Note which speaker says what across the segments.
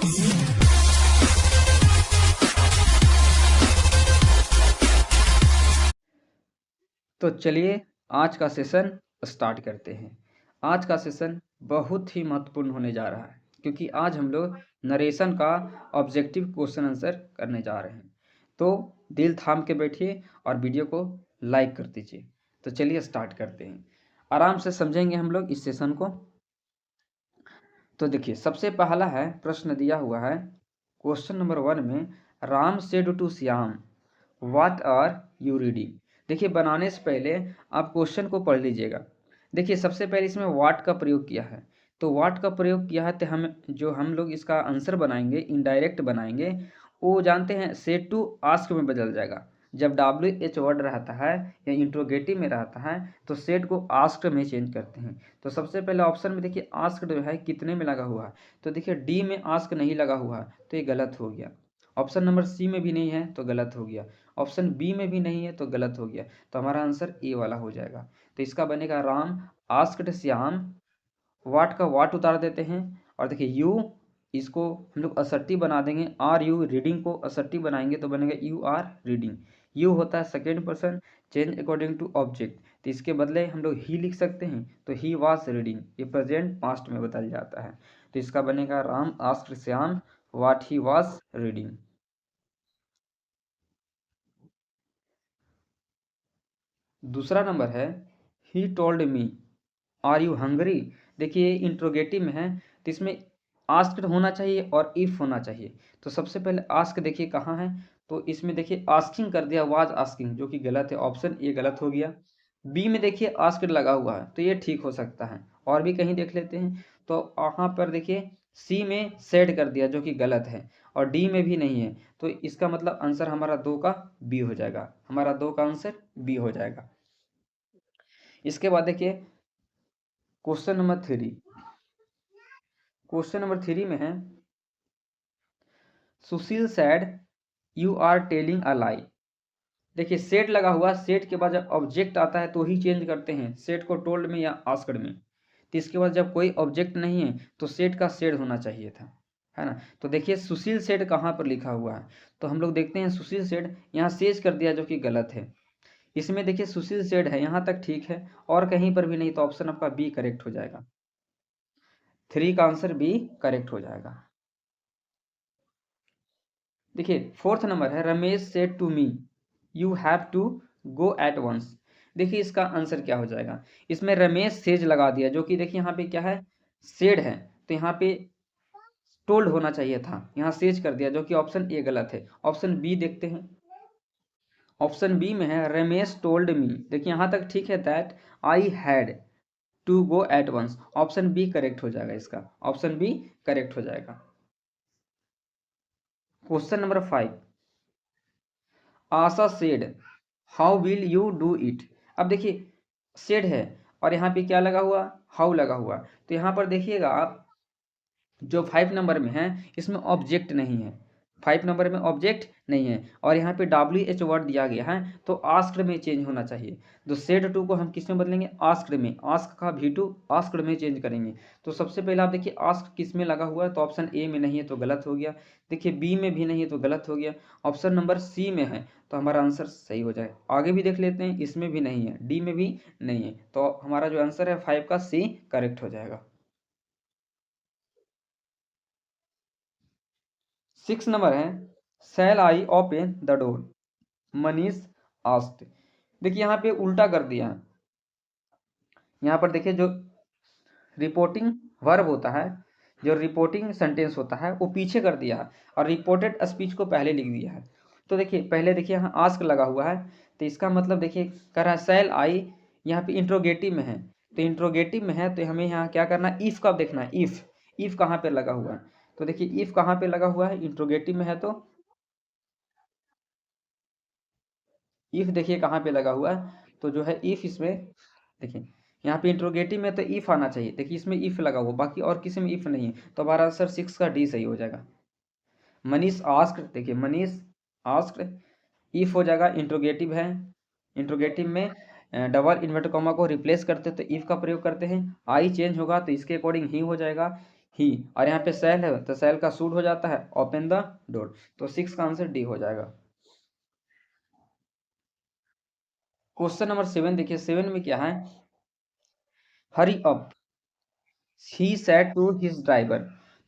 Speaker 1: तो चलिए आज का सेशन स्टार्ट करते हैं। आज का सेशन बहुत ही महत्वपूर्ण होने जा रहा है क्योंकि आज हम लोग नरेशन का ऑब्जेक्टिव क्वेश्चन आंसर करने जा रहे हैं। तो दिल थाम के बैठिए और वीडियो को लाइक कर दीजिए। तो चलिए स्टार्ट करते हैं। आराम से समझेंगे हम लोग इस सेशन को। तो देखिए सबसे पहला है प्रश्न दिया हुआ है क्वेश्चन नंबर 1 में, Ram said to Shyam what are you reading. देखिए बनाने से पहले आप क्वेश्चन को पढ़ लीजिएगा। देखिए सबसे पहले इसमें व्हाट का प्रयोग किया है, तो व्हाट का प्रयोग किया है तो हम लोग इसका आंसर बनाएंगे, इनडायरेक्ट बनाएंगे, वो जानते हैं सेड टू आस्क में बदल जाएगा। जब WH वर्ड रहता है या इंट्रोगेटिव में रहता है तो सेड को आस्क्ड में चेंज करते हैं। तो सबसे पहले ऑप्शन में देखिए आस्क्ड जो है कितने में लगा हुआ है, तो देखिए डी में आस्क नहीं लगा हुआ है तो ये गलत हो गया। ऑप्शन नंबर सी में भी नहीं है तो गलत हो गया। ऑप्शन बी में भी नहीं है तो गलत हो गया। तो हमारा आंसर ए वाला हो जाएगा। तो इसका बनेगा राम आस्क्ड श्याम, वाट का वाट उतार देते हैं और देखिए यू, इसको हम लोग असर्टिव बना देंगे। आर यू रीडिंग को असर्टिव बनाएंगे तो बनेगा यू आर रीडिंग। यू होता है second person, change according to object, तो इसके बदले हम लोग ही लिख सकते हैं तो ही वाज रीडिंग, ये प्रेजेंट पास्ट में बदल जाता है। तो इसका बनेगा Ram asked Shyam what he was reading. दूसरा नंबर है he told me are you hungry. देखिए इंट्रोगेटिव में है तो इसमें आस्क्ड होना चाहिए और इफ होना चाहिए। तो सबसे पहले आस्क देखिए कहाँ है, तो इसमें देखिए आस्किंग कर दिया, वाज आस्किंग, जो कि गलत है, ऑप्शन ए गलत हो गया। बी में देखिए आस्क्ड लगा हुआ है तो ये ठीक हो सकता है, और भी कहीं देख लेते हैं। तो यहाँ पर देखिए सी में सेड कर दिया जो कि गलत है, और डी में भी नहीं है, तो इसका मतलब आंसर हमारा 2 का बी हो जाएगा। हमारा 2 का आंसर बी हो जाएगा। इसके बाद देखिए क्वेश्चन नंबर 3। क्वेश्चन नंबर 3 में है Sushil said you are telling a lie. देखिए सेट लगा हुआ, सेट के बाद जब ऑब्जेक्ट आता है तो ही चेंज करते हैं, सेट को टोल्ड में या आस्क्ड में। तो इसके बाद जब कोई ऑब्जेक्ट नहीं है तो सेट का सेड होना चाहिए था, है ना। तो देखिए सुशील सेड कहाँ पर लिखा हुआ है, तो हम लोग देखते हैं सुशील सेड यहाँ सेज कर दिया जो कि गलत है। इसमें देखिए सुशील सेड है, यहाँ तक ठीक है, और कहीं पर भी नहीं, तो ऑप्शन आपका बी करेक्ट हो जाएगा। 3 का आंसर बी करेक्ट हो जाएगा। देखिए फोर्थ नंबर है Ramesh said to me you have to go at once. देखिए इसका आंसर क्या हो जाएगा, इसमें रमेश सेज लगा दिया जो कि देखिए यहाँ पे क्या है, सेड है, तो यहाँ पे टोल्ड होना चाहिए था, यहाँ सेज कर दिया जो कि ऑप्शन ए गलत है। ऑप्शन बी देखते हैं। ऑप्शन बी में है रमेश टोल्ड मी, देखिए यहाँ तक ठीक है, that I had to go at once. Option B correct हो जाएगा, इसका ऑप्शन बी करेक्ट हो जाएगा। Question number 5, Asha said how will you do it. अब देखिए सेड है और यहाँ पे क्या लगा हुआ, हाउ लगा हुआ, तो यहाँ पर देखिएगा आप जो 5 नंबर में है इसमें ऑब्जेक्ट नहीं है, 5 नंबर में ऑब्जेक्ट नहीं है, और यहाँ पे WH वर्ड दिया गया है तो आस्क्ड में चेंज होना चाहिए। तो सेड टू को हम किस में बदलेंगे, आस्क्ड में, आस्क का V2 आस्क्ड में चेंज करेंगे। तो सबसे पहले आप देखिए आस्क किस में लगा हुआ है, तो ऑप्शन ए में नहीं है तो गलत हो गया। देखिए बी में भी नहीं है तो गलत हो गया। ऑप्शन नंबर सी में है तो हमारा आंसर सही हो जाए। आगे भी देख लेते हैं, इसमें भी नहीं है, डी में भी नहीं है, तो हमारा जो आंसर है 5 का सी करेक्ट हो जाएगा। 6 नंबर है shall I open the door Manish asked. देखिए यहाँ पे उल्टा कर दिया है, यहाँ पर देखिए जो रिपोर्टिंग वर्ब होता है, जो रिपोर्टिंग सेंटेंस होता है वो पीछे कर दिया है और रिपोर्टेड स्पीच को पहले लिख दिया है। तो देखिए पहले देखिए यहाँ आस्क लगा हुआ है, तो इसका मतलब देखिए कर रहा है शैल आई, यहाँ पे इंट्रोगेटिव में है, तो इंट्रोगेटिव में है तो हमें यहाँ क्या करना है, इफ का देखना है, इफ कहाँ पे लगा हुआ है। तो देखिए इफ कहाँ पे लगा हुआ है, इंट्रोगेटिव में है, तो इफ देखिए कहाँ पे लगा हुआ है, तो जो है इफ इसमें देखिए यहाँ पे इंट्रोगेटिव में तो इफ आना चाहिए, देखिए इसमें इफ लगा हुआ, बाकी और किसी में इफ नहीं है, तो हमारा आंसर 6 का डी सही हो जाएगा। मनीष आस्क्ड, देखिए मनीष आस्क्ड इफ हो जाएगा, इंट्रोगेटिव है, इंट्रोगेटिव में डबल इन्वर्टेड कॉमा को रिप्लेस करते तो इफ का प्रयोग करते हैं। आई चेंज होगा तो इसके अकॉर्डिंग ही हो जाएगा, ही, और यहाँ पे सेल है तो सेल का सूट हो जाता है ओपन द डोर। तो 6 का आंसर डी हो जाएगा। क्वेश्चन नंबर 7 देखिए, 7 में क्या है, hurry up he said to his driver.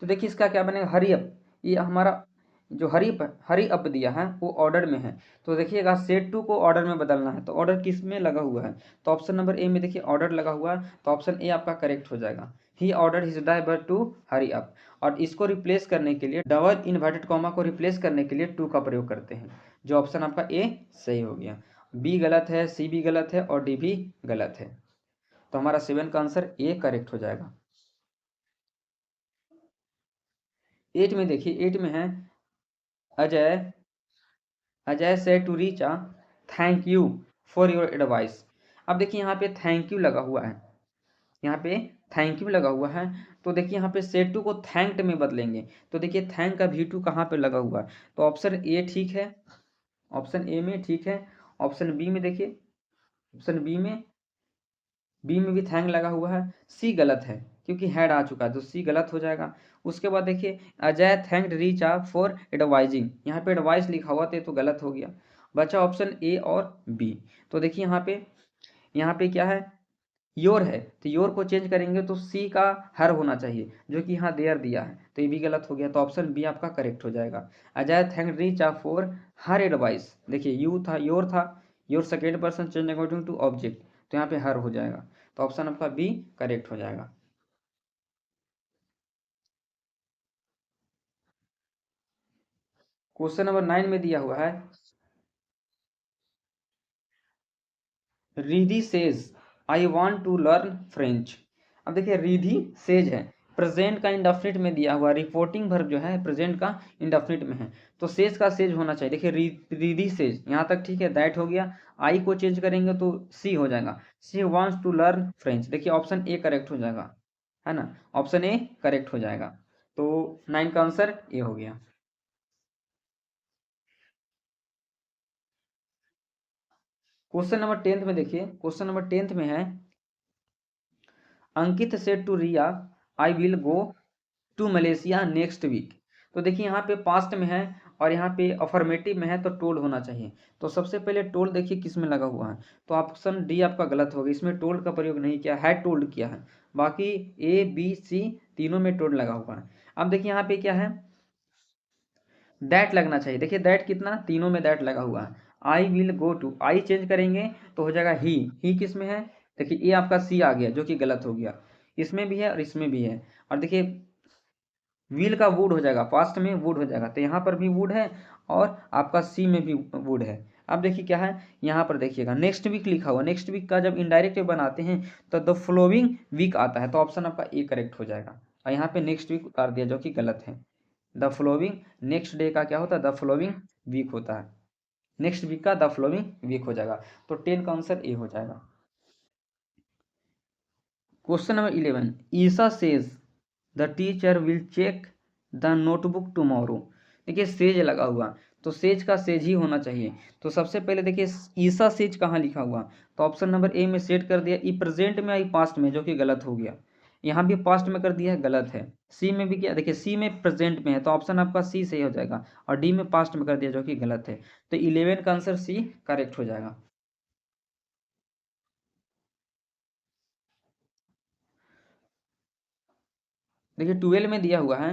Speaker 1: तो देखिए इसका क्या बनेगा, हरी अप, ये हमारा जो हरी अप दिया है वो ऑर्डर में है, तो देखिएगा सेड टू को ऑर्डर में बदलना है, तो ऑर्डर किस में लगा हुआ है, तो ऑप्शन नंबर ए में देखिए ऑर्डर लगा हुआ है, तो ऑप्शन ए आपका करेक्ट हो जाएगा। He order his driver to hurry up, और इसको रिप्लेस करने के लिए डबल इन्वर्टेड कॉमा को रिप्लेस करने के लिए टू का प्रयोग करते हैं, जो ऑप्शन आपका ए सही हो गया। बी गलत है, सी भी गलत है और डी भी गलत है, तो हमारा 7 का आंसर ए करेक्ट हो जाएगा। 8 में देखिए, 8 में है अजय अजय से to Richa thank you for your advice. अब देखिए यहाँ पे थैंक यू लगा हुआ है, यहाँ पे थैंक यू लगा हुआ है, तो देखिए यहाँ पे सेड टू को थैंक्ड में बदलेंगे, तो देखिए थैंक का भी टू कहाँ पे लगा हुआ है, तो ऑप्शन ए ठीक है, ऑप्शन ए में ठीक है। ऑप्शन बी में देखिए, ऑप्शन बी में भी थैंक लगा हुआ है। सी गलत है क्योंकि हैड आ चुका है, तो सी गलत हो जाएगा। उसके बाद देखिए Ajay thanked Richa for advising, यहाँ पे एडवाइस लिखा हुआ था तो गलत हो गया, बचा ऑप्शन ए और बी। तो देखिए यहाँ पे क्या है, योर है, तो योर को चेंज करेंगे तो सी का हर होना चाहिए, जो कि यहाँ देयर दिया है, तो ये भी गलत हो गया, तो ऑप्शन बी आपका करेक्ट हो जाएगा। Ajay thank Richa for her advice, देखिए यू था, your second person change according to object, तो यहाँ पे हर हो जाएगा, तो ऑप्शन आपका बी करेक्ट हो जाएगा। क्वेश्चन नंबर 9 में दिया हुआ है, Ridhi says I want to learn French. अब देखिए रिधि सेज है, प्रेजेंट का इंडेफिनिट में दिया हुआ, रिपोर्टिंग वर्ब जो है प्रेजेंट का इंडेफिनिट में है, तो सेज का सेज होना चाहिए। देखिए रिधि सेज यहाँ तक ठीक है, दैट हो गया, आई को चेंज करेंगे तो सी हो जाएगा, she wants to learn French, देखिए ऑप्शन ए करेक्ट हो जाएगा, है ना, ऑप्शन ए करेक्ट हो जाएगा, तो 9 का आंसर ए हो गया। क्वेश्चन नंबर 10 में देखिए, क्वेश्चन नंबर 10 में है, Ankit said to Riya I will go to Malaysia next week. तो देखिए यहाँ पे पास्ट में है और यहाँ पे अफर्मेटिव में है, तो टोल्ड होना चाहिए, तो सबसे पहले टोल्ड देखिए किस में लगा हुआ है, तो ऑप्शन डी आपका गलत होगा, इसमें टोल्ड का प्रयोग नहीं किया है, टोल्ड किया है, बाकी ए बी सी तीनों में टोल्ड लगा हुआ है। अब देखिए यहाँ पे क्या है, दैट लगना चाहिए, देखिए दैट कितना, तीनों में दैट लगा हुआ है। I will go to, I change करेंगे तो हो जाएगा ही किस में है, देखिए ये आपका सी आ गया जो कि गलत हो गया, इसमें भी है और इसमें भी है, और देखिए व्हील का वुड हो जाएगा, पास्ट में वुड हो जाएगा, तो यहाँ पर भी वुड है और आपका सी में भी वुड है। अब देखिए क्या है, यहाँ पर देखिएगा नेक्स्ट वीक लिखा हुआ, नेक्स्ट वीक का जब इनडायरेक्ट बनाते हैं तो द फॉलोइंग वीक आता है, तो ऑप्शन आपका ए करेक्ट हो जाएगा, और यहाँ पे नेक्स्ट वीक उतार दिया जो कि गलत है। द फ्लोविंग नेक्स्ट डे का क्या होता है, द फ्लोविंग वीक होता है, नेक्स्ट वीक का द फ्लोविंग वीक हो जाएगा, तो 10 का आंसर ए हो जाएगा। Question number 11, Isa says the teacher will check the notebook tomorrow. देखिए सेज लगा हुआ, तो सेज का सेज ही होना चाहिए, तो सबसे पहले देखिए ईसा सेज कहाँ लिखा हुआ, तो ऑप्शन नंबर ए में सेट कर दिया, ई प्रेजेंट में आई पास्ट में, जो कि गलत हो गया, यहाँ भी पास्ट में कर दिया है, गलत है। सी में भी क्या, देखिए सी में प्रेजेंट में है, तो ऑप्शन आपका सी सही हो जाएगा, और डी में पास्ट में कर दिया जो कि गलत है, तो 11 का आंसर सी करेक्ट हो जाएगा। देखिए 12 में दिया हुआ है,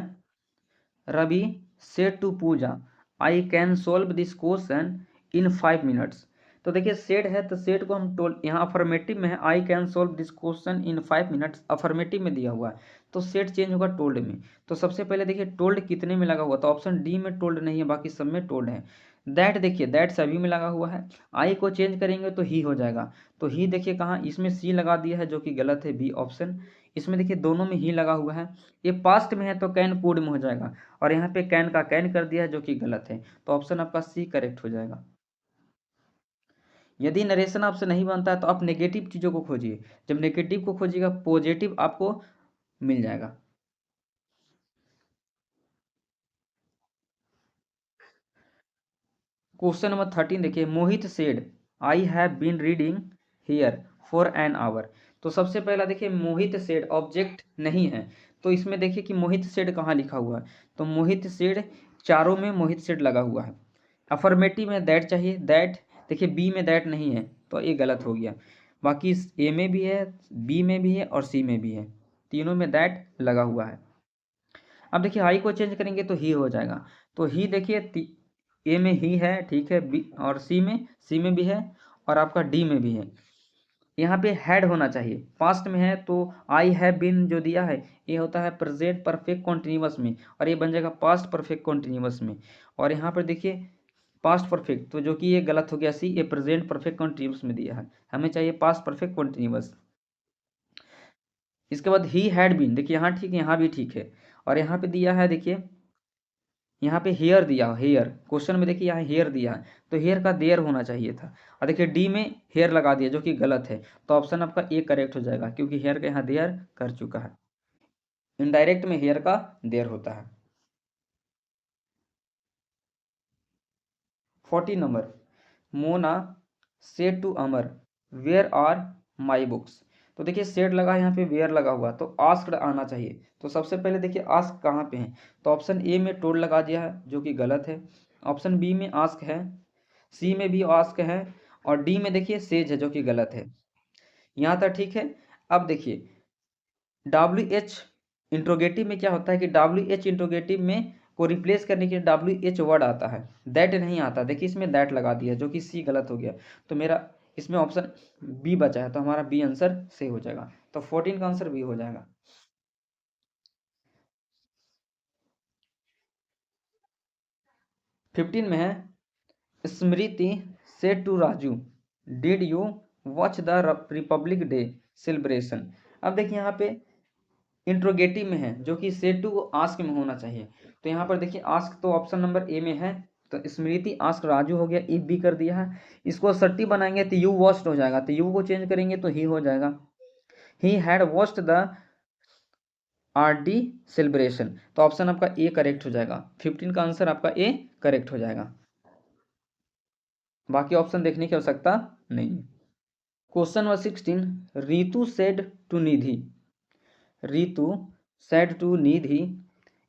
Speaker 1: Ravi said to Puja I can solve this question in 5 minutes. तो देखिए सेड है, तो सेड को हम टोल, यहाँ अफर्मेटिव में है, आई can solve this question in 5 minutes, affirmative में दिया हुआ है, तो सेड चेंज होगा टोल्ड में। तो सबसे पहले देखिए टोल्ड कितने में लगा हुआ, तो ऑप्शन डी में टोल्ड नहीं है, बाकी सब में टोल्ड है। दैट देखिए दैट सभी में लगा हुआ है, आई को चेंज करेंगे तो ही हो जाएगा, तो ही देखिए कहाँ, इसमें सी लगा दिया है जो कि गलत है, बी ऑप्शन, इसमें देखिए दोनों में ही लगा हुआ है, ये पास्ट में है तो कैन कूड में हो जाएगा, और यहाँ पे कैन का कैन कर दिया है जो कि गलत है, तो ऑप्शन आपका सी करेक्ट हो जाएगा। यदि नरेशन आपसे नहीं बनता है तो आप नेगेटिव चीज़ों को खोजिए, जब नेगेटिव को खोजिएगा पॉजिटिव आपको मिल जाएगा। क्वेश्चन नंबर 13 देखिए, Mohit said I have been reading here for an hour. तो सबसे पहला देखिए मोहित सेड ऑब्जेक्ट नहीं है, तो इसमें देखिए कि मोहित सेड कहाँ लिखा हुआ है, तो मोहित सेड चारों में मोहित सेड लगा हुआ है। अफर्मेटिव में दैट चाहिए, दैट देखिए बी में दैट नहीं है तो ये गलत हो गया। बाकी ए में भी है, बी में भी है और सी में भी है, तीनों में दैट लगा हुआ है। अब देखिए आई को चेंज करेंगे तो ही हो जाएगा, तो ही देखिए ए में ही है, ठीक है, बी और सी में भी है और आपका डी में भी है। यहाँ पे हैड होना चाहिए, पास्ट में है तो आई हैव बीन जो दिया है ये होता है प्रेजेंट परफेक्ट कॉन्टिन्यूअस में और ये बन जाएगा पास्ट परफेक्ट कॉन्टिन्यूअस में। और यहाँ पर देखिए पास्ट परफेक्ट, तो जो कि ये गलत हो गया सी, ये प्रेजेंट परफेक्ट कॉन्टिन्यूअस में दिया है, हमें चाहिए पास्ट परफेक्ट कॉन्टिन्यूअस। इसके बाद ही हैड बीन, देखिए यहाँ ठीक है, यहाँ भी ठीक है, और यहाँ पे दिया है देखिए, यहाँ पे हेयर दिया, हेयर क्वेश्चन में देखिए यहाँ हेयर दिया है तो हेयर का देयर होना चाहिए था, और देखिए डी में हेयर लगा दिया जो कि गलत है, तो ऑप्शन आपका ए करेक्ट हो जाएगा क्योंकि हेयर का यहाँ देयर कर चुका है। इनडायरेक्ट में हेयर का देयर होता है। 40 number, Mona said to Amar where are my books. तो देखिए सेड लगा है यहाँ पे, वेयर लगा हुआ, तो आस्क्ड आना चाहिए। तो सबसे पहले देखिए आस्क कहाँ पे है, तो ऑप्शन ए में टोल्ड लगा दिया है जो कि गलत है, ऑप्शन बी में आस्क है, सी में भी आस्क है, और डी में देखिए सेज है जो कि गलत है। यहाँ तक ठीक है। अब देखिए डब्ल्यू एच इंट्रोगेटिव में क्या होता है कि डब्ल्यू एच इंट्रोगेटिव में को रिप्लेस करने के लिए डब्ल्यू एच वर्ड आता है, दैट नहीं आता। देखिए इसमें दैट लगा दिया जो कि सी गलत हो गया, तो मेरा इसमें ऑप्शन बी बचा है, तो हमारा बी आंसर सही हो जाएगा, तो 14 का आंसर बी हो जाएगा। 15 में है Smriti said to Raju did you watch the Republic Day celebration. अब देखिए यहाँ पे इंट्रोगेटिव में है जो कि सेड टू आस्क में होना चाहिए, तो यहाँ पर देखिए आस्क तो ऑप्शन नंबर ए में है, तो स्मृति आस्क राजू हो गया, इफ भी कर दिया है। इसको 30 बनाएंगे तो यू वॉच्ड हो जाएगा, तो यू को चेंज करेंगे तो ही हो जाएगा। He had watched the R D celebration, तो ऑप्शन आपका ए करेक्ट हो जाएगा, 15 का आंसर आपका ए करेक्ट हो जाएगा, बाकी ऑप्शन देखने की आवश्यकता नहीं। Question number 16, Ritu said to Nidhi, Ritu said to Nidhi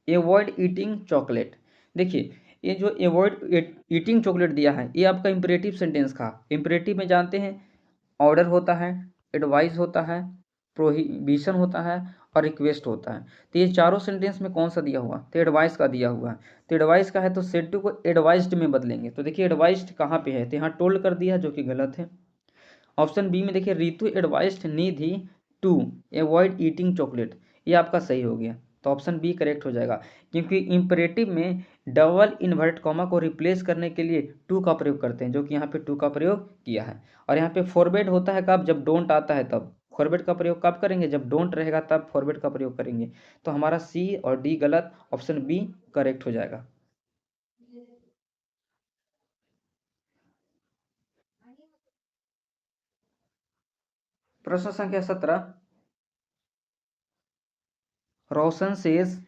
Speaker 1: avoid eating chocolate. देखिए ये जो एवॉइड ईटिंग चॉकलेट दिया है ये आपका इंपरेटिव सेंटेंस का, इंपरेटिव में जानते हैं ऑर्डर होता है, एडवाइस होता है, प्रोहिबिशन होता है और रिक्वेस्ट होता है, तो ये चारों सेंटेंस में कौन सा दिया हुआ, तो एडवाइस का दिया हुआ है, तो एडवाइस का है तो सेड टू को एडवाइस्ड में बदलेंगे, तो देखिए एडवाइस्ड कहाँ पे है, तो यहाँ टोल्ड कर दिया है जो कि गलत है। ऑप्शन बी में देखिए Ritu advised Nidhi to avoid eating chocolate, ये आपका सही हो गया, तो ऑप्शन बी करेक्ट हो जाएगा, क्योंकि इंपरेटिव में डबल इन्वर्ट कॉमा को रिप्लेस करने के लिए टू का प्रयोग करते हैं, जो कि यहाँ पे टू का प्रयोग किया है। और यहाँ पे फॉरवर्ड होता है कब, जब डोंट आता है तब, फॉरवर्ड का प्रयोग कब करेंगे, जब डोंट रहेगा तब फॉरवर्ड का प्रयोग करेंगे, तो हमारा सी और डी गलत, ऑप्शन बी करेक्ट हो जाएगा। प्रश्न संख्या 17, Roshan says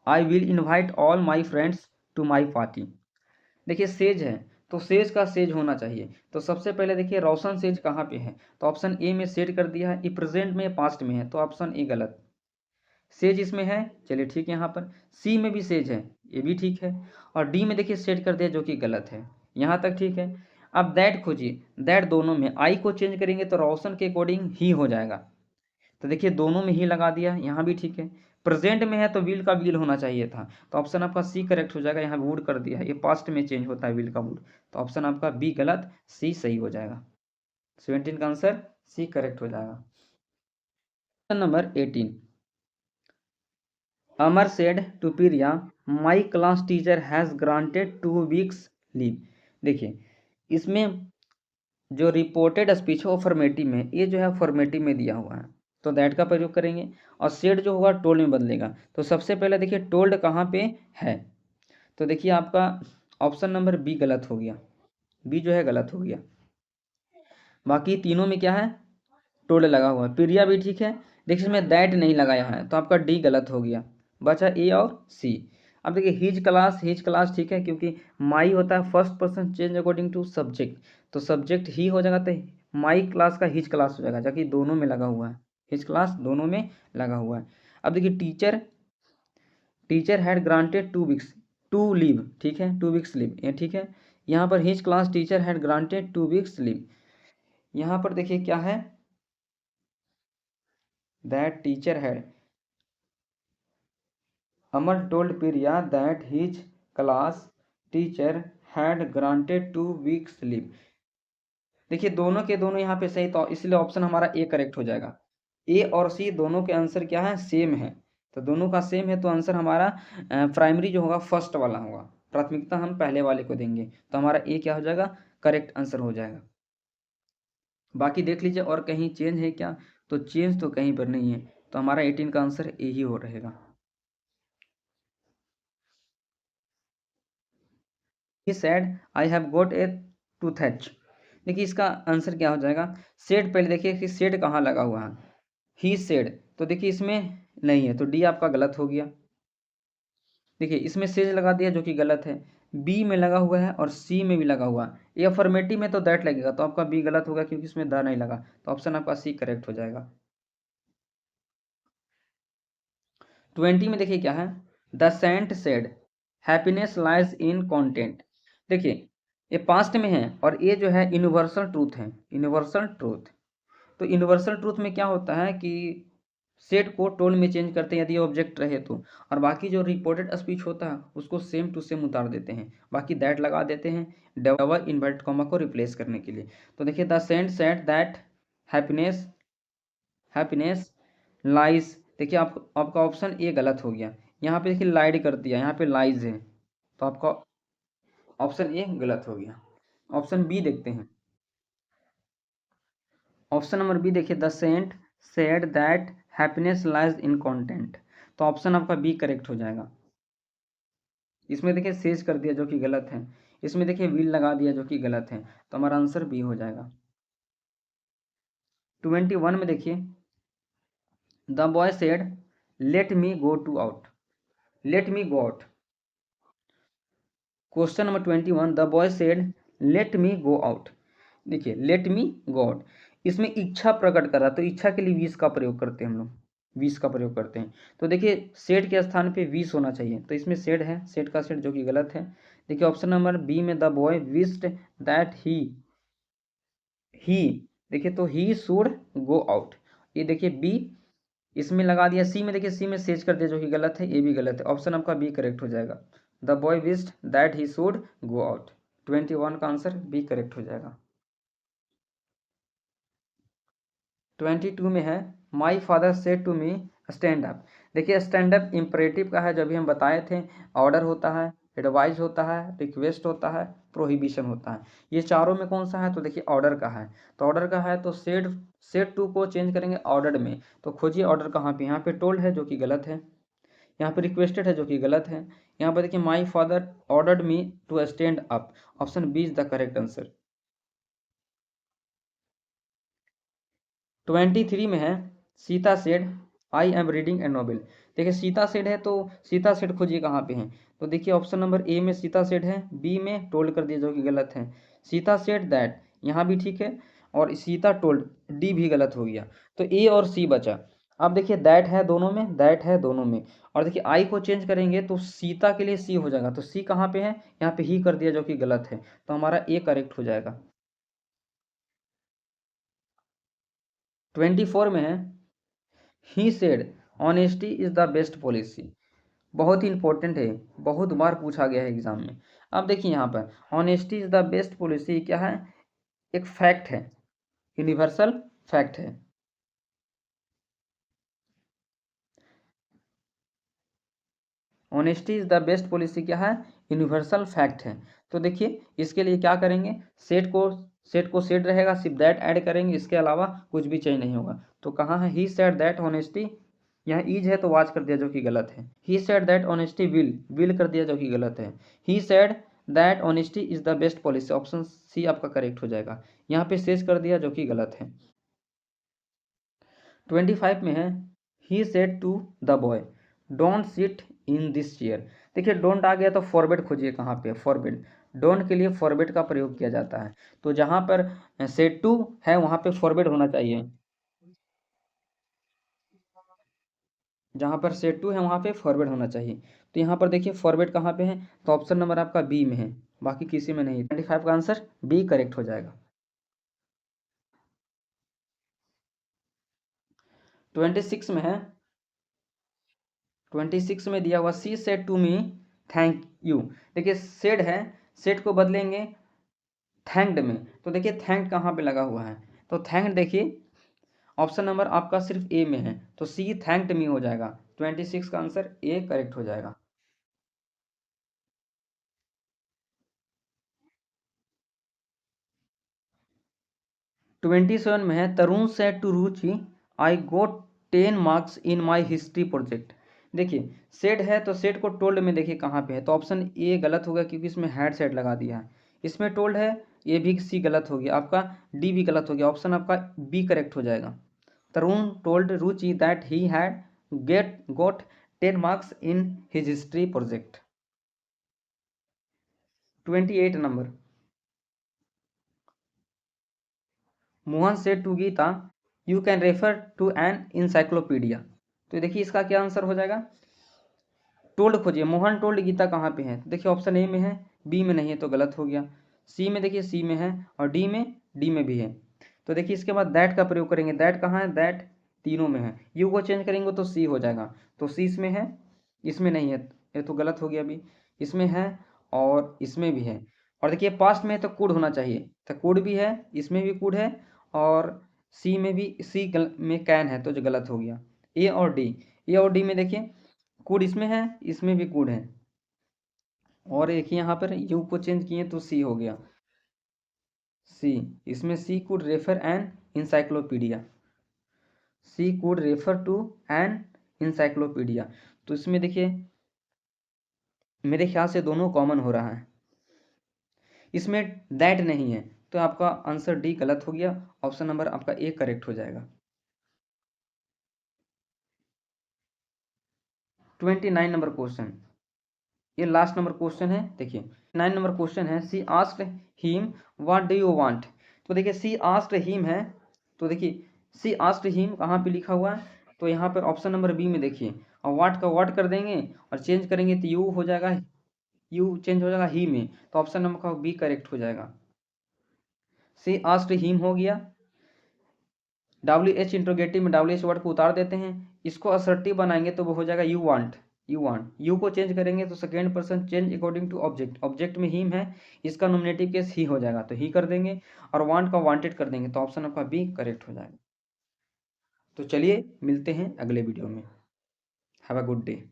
Speaker 1: I will invite all my friends to my party. देखिए सेज है तो सेज का सेज होना चाहिए, तो सबसे पहले देखिए रोशन सेज कहाँ पे है, तो ऑप्शन ए में सेट कर दिया है, ये प्रेजेंट में पास्ट में है, तो ऑप्शन ए गलत, सेज इसमें है, चलिए ठीक है। यहाँ पर सी में भी सेज है, ये भी ठीक है, और डी में देखिए सेट कर दिया जो कि गलत है, यहाँ तक ठीक है। अब दैट खोजिए, दैट दोनों में आई को चेंज करेंगे तो रोशन के अकॉर्डिंग ही हो जाएगा, तो देखिए दोनों में ही लगा दिया, यहाँ भी ठीक है। प्रेजेंट में है तो विल का विल होना चाहिए था, तो ऑप्शन आपका सी करेक्ट हो जाएगा, यहाँ वुड कर दिया है, ये पास्ट में चेंज होता है विल का वुड, तो ऑप्शन आपका बी गलत, सी सही हो जाएगा, 17 का आंसर सी करेक्ट हो जाएगा। Question number 18, Amar said to Priya my class teacher has granted 2 weeks leave. देखिए इसमें जो रिपोर्टेड स्पीच है वो फॉर्मेटिव में, ये जो है फॉर्मेटिव में दिया हुआ है, तो दैट का प्रयोग करेंगे, और सेड जो होगा टोल्ड में बदलेगा, तो सबसे पहले देखिए टोल्ड कहाँ पे है, तो देखिए आपका ऑप्शन नंबर बी गलत हो गया, बी जो है गलत हो गया, बाकी तीनों में क्या है टोल्ड लगा हुआ है, प्रिया भी ठीक है, देखिए इसमें दैट नहीं लगाया है तो आपका डी गलत हो गया, बचा ए और सी। अब देखिए हिज क्लास ठीक है, क्योंकि माई होता है first person change according to subject, तो सब्जेक्ट ही हो जाएगा, तो माई क्लास का हिज क्लास हो जाएगा, जबकि दोनों में लगा हुआ है, हिज क्लास दोनों में लगा हुआ है। अब देखिए teacher had granted 2 weeks to leave, ठीक है, 2 वीक्स लीव, ये ठीक है। यहाँ पर his class teacher had granted 2 weeks leave. यहाँ पर देखिए क्या है, that teacher had, Amar told Priya that his class teacher had granted 2 weeks leave. देखिए दोनों के दोनों यहाँ पे सही, तो इसलिए ऑप्शन हमारा ए करेक्ट हो जाएगा। ए और सी दोनों के आंसर क्या है, सेम है, तो दोनों का सेम है, तो आंसर हमारा प्राइमरी जो होगा फर्स्ट वाला होगा, प्राथमिकता हम पहले वाले को देंगे, तो हमारा ए क्या हो जाएगा, करेक्ट आंसर हो जाएगा। बाकी देख लीजिए और कहीं चेंज है क्या, तो चेंज तो कहीं पर नहीं है, तो हमारा 18 का आंसर ए ही हो रहेगा। He said I have got a toothache. देखिए इसका आंसर क्या हो जाएगा, सेड, पहले देखिए कि सेड कहाँ लगा हुआ है, ही सेड, तो देखिए इसमें नहीं है, तो डी आपका गलत हो गया। देखिए इसमें सेज लगा दिया जो कि गलत है, बी में लगा हुआ है और सी में भी लगा हुआ है, ये अफर्मेटिव में तो दैट लगेगा, तो आपका बी गलत होगा क्योंकि इसमें द नहीं लगा, तो ऑप्शन आपका सी करेक्ट हो जाएगा। 20 में देखिए क्या है, the saint said happiness lies in content. देखिए ये पास्ट में है और ये जो है यूनिवर्सल ट्रूथ है, यूनिवर्सल ट्रूथ। तो यूनिवर्सल ट्रूथ में क्या होता है कि सेट को टोल में चेंज करते हैं यदि ऑब्जेक्ट रहे तो, और बाकी जो रिपोर्टेड स्पीच होता है उसको सेम टू सेम उतार देते हैं, बाकी दैट लगा देते हैं डबल इन्वर्ट कॉमा को रिप्लेस करने के लिए। तो देखिए the saint said that happiness happiness lies, देखिए आपका ऑप्शन ए गलत हो गया, यहाँ पे देखिए लाइड कर दिया, यहाँ पे लाइज है, तो आपका ऑप्शन ए गलत हो गया। ऑप्शन बी देखते हैं, ऑप्शन नंबर बी देखिए, the saint said that happiness lies in content, तो ऑप्शन आपका बी करेक्ट हो जाएगा। इसमें देखिए सेज कर दिया जो कि गलत है, इसमें देखिए विल लगा दिया जो कि गलत है, तो हमारा आंसर बी हो जाएगा। 21 में देखिए, the boy said let me go to out, let me go out. Question number 21, the boy said let me go out. देखिए लेट मी गो आउट, इसमें इच्छा प्रकट कर रहा है, तो इच्छा के लिए विश का प्रयोग करते हैं हम लोग, विश का प्रयोग करते हैं, तो देखिए सेड के स्थान पे विश होना चाहिए, तो इसमें सेड है, सेड का सेड जो कि गलत है। देखिए ऑप्शन नंबर बी में the boy wished that he, देखिए तो ही शुड गो आउट, ये देखिए बी, इसमें लगा दिया सी में, देखिए सी में सेज कर दिया जो कि गलत है, ये भी गलत है, ऑप्शन आपका बी करेक्ट हो जाएगा। The boy wished that he should go out, 21 का आंसर बी करेक्ट हो जाएगा। 22 में है, my father said to me stand up. देखिए स्टैंड अप इंपरेटिव का है, जब भी हम बताए थे, ऑर्डर होता है, एडवाइस होता है, रिक्वेस्ट होता है, प्रोहिबिशन होता है, ये चारों में कौन सा है, तो देखिए ऑर्डर का है, तो ऑर्डर का है तो सेड सेड टू को चेंज करेंगे ऑर्डर में, तो खोजिए ऑर्डर कहाँ पे, यहाँ पे टोल्ड है जो कि गलत है, यहाँ पे रिक्वेस्टेड है जो कि गलत है, यहाँ पर देखिए my father ordered me to stand up, option B is the correct answer. 23 में है, Sita said I am reading a novel. देखिए सीता सेड है, तो सीता सेड खोजिए कहाँ पे है, तो देखिए ऑप्शन नंबर ए में सीता सेड है, बी में टोल्ड कर दिया जो कि गलत है, सीता सेड दैट यहाँ भी ठीक है, और सीता टोल्ड डी भी गलत हो गया, तो ए और सी बचा। अब देखिए दैट है दोनों में, दैट है दोनों में, और देखिए आई को चेंज करेंगे तो सीता के लिए सी हो जाएगा, तो सी कहाँ पे है, यहाँ पे ही कर दिया जो कि गलत है, तो हमारा ए करेक्ट हो जाएगा। 24 में है, he said honesty is the best policy. बहुत ही इंपॉर्टेंट है, बहुत बार पूछा गया है एग्जाम में। अब देखिए यहाँ पर honesty is the best policy क्या है, एक फैक्ट है, यूनिवर्सल फैक्ट है। Honesty is the best policy क्या है, यूनिवर्सल फैक्ट है। तो देखिए इसके लिए क्या करेंगे, सेट को सेट रहेगा, सिर्फ दैट ऐड करेंगे, इसके अलावा कुछ भी चेंज नहीं होगा। तो कहाँ है, ही सेड दैट ऑनेस्टी, यहाँ ईज है तो वाच कर दिया जो कि गलत है, he said that honesty will कर दिया जो कि गलत है, he said that honesty is the best policy, option C आपका करेक्ट हो जाएगा, यहाँ पे सेज कर दिया जो कि गलत है। 25 में है, he said to the boy don't sit in this chair. देखिए डोंट आ गया तो फॉरबिड खोजिए कहाँ पे, फॉरबिड, डोंट के लिए फॉरबिड का प्रयोग किया जाता है, तो जहाँ पर सेड टू है वहाँ पे फॉरबिड होना चाहिए। जहाँ पर सेट टू है वहाँ पे फॉरवर्ड होना चाहिए। तो यहाँ पर देखिए फॉरवर्ड कहाँ पे है, तो ऑप्शन नंबर आपका बी में है, बाकी किसी में नहीं। 25 का आंसर बी करेक्ट हो जाएगा। 26 में है, 26 में दिया हुआ she said to me thank you. देखिए सेड है, सेड को बदलेंगे थैंक्ड में, तो देखिए थैंक्ड कहाँ पे लगा हुआ है, तो थैंक्ड देखिए ऑप्शन नंबर आपका सिर्फ ए में है, तो सी थैंक्ड मी हो जाएगा। 26 का आंसर ए करेक्ट हो जाएगा। 27 में है Tarun said to Ruchi I got 10 marks in my history project. देखिए सेड है तो सेड को टोल्ड में देखिए कहाँ पे है, तो ऑप्शन ए गलत होगा क्योंकि इसमें हैड सेड लगा दिया है। इसमें टोल्ड है, ये भी सी गलत हो गया, आपका डी भी गलत हो गया, ऑप्शन आपका बी करेक्ट हो जाएगा। Tarun told Ruchi that he had get got 10 marks in his history project. 28 number, Mohan said to Gita you can refer to an encyclopedia. तो देखिए इसका क्या आंसर हो जाएगा, टोल्ड खोजिए, मोहन टोल्ड गीता कहाँ पे है, तो देखिए ऑप्शन ए में है, बी में नहीं है तो गलत हो गया, सी में देखिए सी में है, और डी में भी है। तो देखिए इसके बाद दैट का प्रयोग करेंगे, दैट कहाँ है, दैट तीनों में है, यू को चेंज करेंगे तो सी हो जाएगा, तो सी इसमें है, इसमें नहीं है, ये तो गलत हो गया अभी, इसमें है और इसमें भी है। और देखिए पास्ट में तो कुड होना चाहिए, तो कुड भी है, इसमें भी कुड है, और सी में भी में कैन है, तो जो गलत हो गया। ए और डी में देखिए कूड इसमें है, इसमें भी कूड है, और एक ही यहाँ पर यू को चेंज किए तो सी हो गया, सी, इसमें she could refer an encyclopedia, she could refer to an encyclopedia. तो इसमें देखिए मेरे ख्याल से दोनों कॉमन हो रहा है, इसमें दैट नहीं है, तो आपका आंसर डी गलत हो गया, ऑप्शन नंबर आपका ए करेक्ट हो जाएगा। 29 नंबर क्वेश्चन, ये लास्ट नंबर क्वेश्चन है। देखिए 9 नंबर क्वेश्चन है, she asked him what do you want. तो देखिए सी आस्क्ड हिम है, तो देखिए सी आस्क्ड हिम कहाँ पे लिखा हुआ है, तो यहाँ पर ऑप्शन नंबर बी में देखिए, और व्हाट का व्हाट कर देंगे और चेंज करेंगे तो यू हो जाएगा, यू चेंज हो जाएगा ही में, तो ऑप्शन नंबर का बी करेक्ट हो जाएगा। सी आस्क्ड हिम हो गया, WH इंट्रोगेटिव में WH वर्ड को उतार देते हैं, इसको असर्टिव बनाएंगे तो वो हो जाएगा यू वांट, यू को चेंज करेंगे तो second person change according to object, object में हिम है, इसका नॉमिनेटिव केस ही हो जाएगा तो ही कर देंगे, और वांट का वांटेड कर देंगे, तो ऑप्शन आपका बी करेक्ट हो जाएगा। तो चलिए मिलते हैं अगले वीडियो में, हैव अ गुड डे।